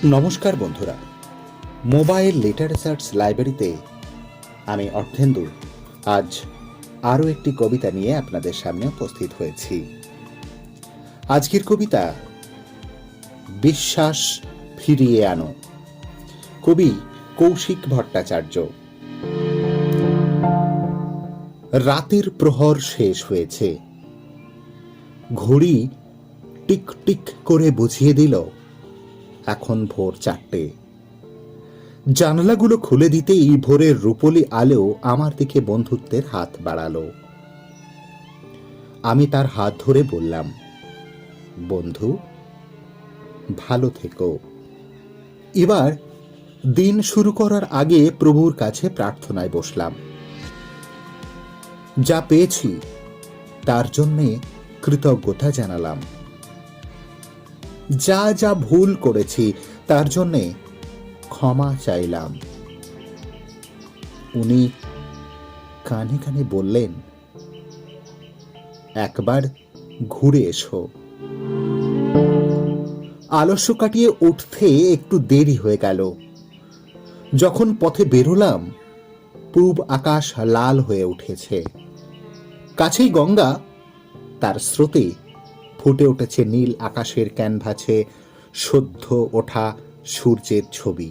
নমস্কার বন্ধুরা, mobile literatures লাইব্রেরিতে আমি অর্থেন্দু আজ আরও একটি কবিতা নিয়ে আপনাদের সামনে উপস্থিত হয়েছি। আজকের কবিতা বিশ্বাস ফিরিয়ে আনো, কবি কৌশিক ভট্টাচার্য। রাতের প্রহর শেষ হয়েছে, ঘড়ি টিক টিক করে বুঝিয়ে দিল এখন ভোর 4টে। জানালাগুলো খুলে দিতেই ভোরের রূপলি আলো আমার দিকে বন্ধুত্বের হাত বাড়ালো। আমি তার হাত ধরে বললাম, বন্ধু ভালো থেকো। এবার দিন শুরু করার আগে প্রভুর কাছে প্রার্থনায় বসলাম। যা পেয়েছি তার জন্যে কৃতজ্ঞতা জানালাম, যা যা ভুল করেছি তার জন্যে ক্ষমা চাইলাম। উনি কানে কানে বললেন, একবার ঘুরে এসো। আলস্য কাটিয়ে উঠতে একটু দেরি হয়ে গেল। যখন পথে বেরোলাম, পূব আকাশ লাল হয়ে উঠেছে। কাছেই গঙ্গা, তার স্রোতে ফুটে উঠেছে নীল আকাশের ক্যানভাসে সদ্য ওঠা সূর্যের ছবি।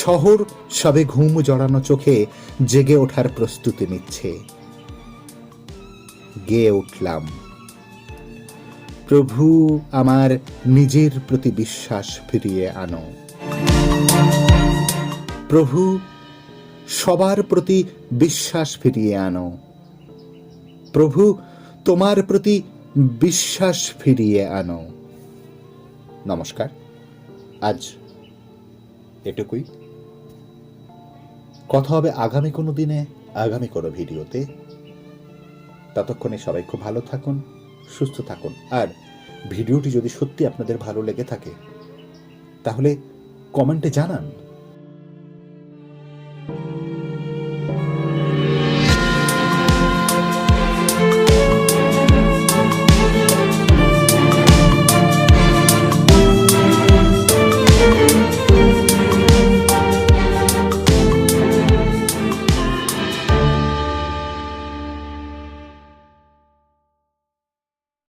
শহর সবে ঘুম জড়ানো চোখে জেগে ওঠার প্রস্তুতি নিচ্ছে। গেয়ে উঠলাম, প্রভু আমার নিজের প্রতি বিশ্বাস ফিরিয়ে আনো। প্রভু সবার প্রতি বিশ্বাস ফিরিয়ে আনো। প্রভু তোমার প্রতি বিশ্বাস ফিরিয়ে আনো। নমস্কার, আজ এটুকুই। কথা হবে আগামী কোনো দিনে, আগামী কোনো ভিডিওতে। ততক্ষণে সবাই খুব ভালো থাকুন, সুস্থ থাকুন। আর ভিডিওটি যদি সত্যি আপনাদের ভালো লেগে থাকে তাহলে কমেন্টে জানান।